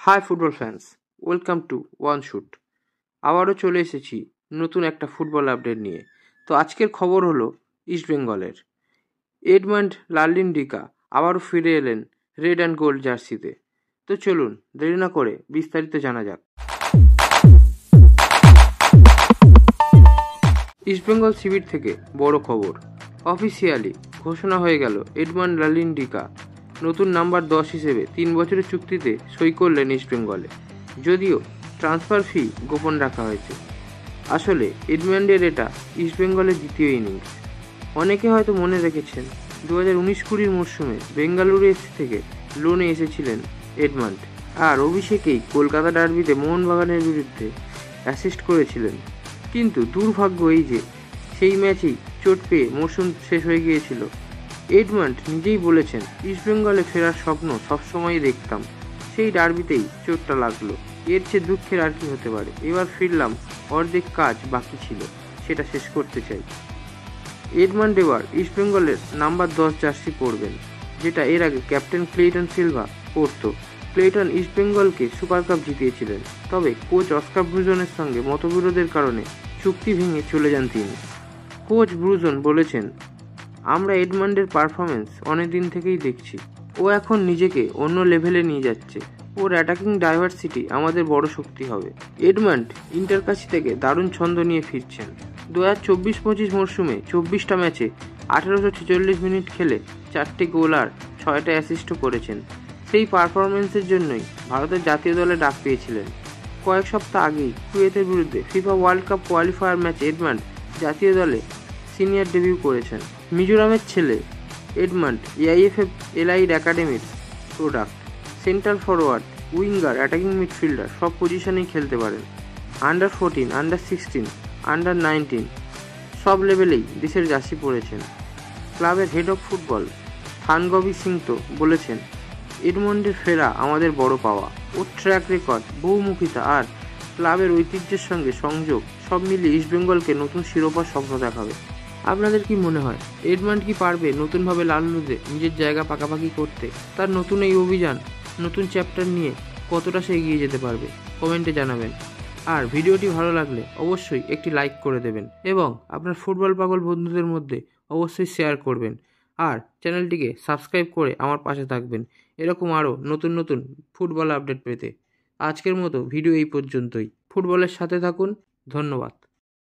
High football fans, welcome to one shoot. আবারও চলে এসেছি নতুন একটা ফুটবল আপডেট নিয়ে। তো আজকের খবর হলো ইস্টবেঙ্গলের এডমান্ড লালিন্ডিকা আবারও ফিরে এলেন রেড অ্যান্ড গোল্ড জার্সিতে। তো চলুন দেরি না করে বিস্তারিত জানা যাক। ইস্টবেঙ্গল শিবির থেকে বড় খবর, অফিসিয়ালি ঘোষণা হয়ে গেল এডমান্ড লালিন্ডিকা নতুন নাম্বার 10 হিসেবে 3 বছরের চুক্তিতে সই করলেন ইস্টবেঙ্গলে। যদিও ট্রান্সফার ফি গোপন রাখা হয়েছে। আসলে এডমান্ডের এটা ইস্টবেঙ্গলের দ্বিতীয় ইনিংস। অনেকে হয়তো মনে রেখেছেন 2019-20 মরশুমে বেঙ্গালুরু এফসি থেকে লোনে এসেছিলেন এডমান্ড, আর অভিষেকেই কলকাতা ডার্বিতে মোহনবাগানের বিরুদ্ধে অ্যাসিস্ট করেছিলেন। কিন্তু দুর্ভাগ্য এই যে সেই ম্যাচেই চোট পেয়ে মরশুম শেষ হয়ে গিয়েছিল। এডমান্ড নিজেই বলেছেন, ইস্টবেঙ্গলে ফেরার স্বপ্ন সবসময়ই দেখতাম, সেই ডার্বিতেই চোটটা লাগলো, এর চেয়ে দুঃখের আর কি হতে পারে। এবার ফিরলাম, অর্ধেক কাজ বাকি ছিল, সেটা শেষ করতে চাই। এডমান্ড এবার ইস্টবেঙ্গলের নাম্বার 10 জার্সি পরবেন, যেটা এর আগে ক্যাপ্টেন ক্লেটন সিলভা পরতো। ক্লেটন ইস্টবেঙ্গলকে সুপার কাপ জিতিয়েছিলেন, তবে কোচ অস্কার ব্রুজনের সঙ্গে মতবিরোধের কারণে চুক্তি ভেঙে চলে যান তিনি। কোচ ব্রুজন বলেছেন, আমরা এডমান্ডের পারফরমেন্স অনেক দিন থেকেই দেখছি, ও এখন নিজেকে অন্য লেভেলে নিয়ে যাচ্ছে, ওর অ্যাটাকিং ডাইভার্সিটি আমাদের বড় শক্তি হবে। এডমান্ড ইন্টারকাশি থেকে দারুণ ছন্দ নিয়ে ফিরছেন। 2024-25 মরশুমে 24টা ম্যাচে 1846 মিনিট খেলে 4টে গোল আর 6টা অ্যাসিস্টও করেছেন। সেই পারফরমেন্সের জন্যই ভারতের জাতীয় দলে ডাক পেয়েছিলেন। কয়েক সপ্তাহ আগেই কুয়েতের বিরুদ্ধে FIFA world cup qualifier match Edmund জাতীয় দলে সিনিয়র ডেবিউ করেছেন। মিজোরামের ছেলে এডমান্ড এআইএফএফ এলাইড একাডেমির product. Central forward, winger, attacking midfielder সব পজিশনেই খেলতে পারেন। আন্ডার 14, আন্ডার 16, আন্ডার 19 সব লেভেলেই দেশের জার্সি পরেছেন। ক্লাবের হেড অফ ফুটবল থানগবি সিং তো বলেছেন, এডমন্ডের ফেরা আমাদের বড় পাওয়া। ওর ট্র্যাক রেকর্ড, বহুমুখিতা আর ক্লাবের ঐতিহ্যের সঙ্গে সংযোগ সব মিলিয়ে ইস্টবেঙ্গলকে নতুন শিরোপার স্বপ্ন দেখাবে। আপনাদের কি মনে হয়, এডমান্ড কি পারবে নতুনভাবে লালুতে নিজের জায়গা পাকাপাকি করতে? তার নতুন এই অভিযান, নতুন চ্যাপ্টার নিয়ে কতটা সে এগিয়ে যেতে পারবে, কমেন্টে জানাবেন। আর ভিডিওটি ভালো লাগলে অবশ্যই একটি লাইক করে দেবেন এবং আপনার ফুটবল পাগল বন্ধুদের মধ্যে অবশ্যই শেয়ার করবেন। আর চ্যানেলটিকে সাবস্ক্রাইব করে আমার পাশে থাকবেন এরকম আরও নতুন নতুন ফুটবল আপডেট পেতে। আজকের মতো ভিডিও এই পর্যন্তই। ফুটবলের সাথে থাকুন। ধন্যবাদ।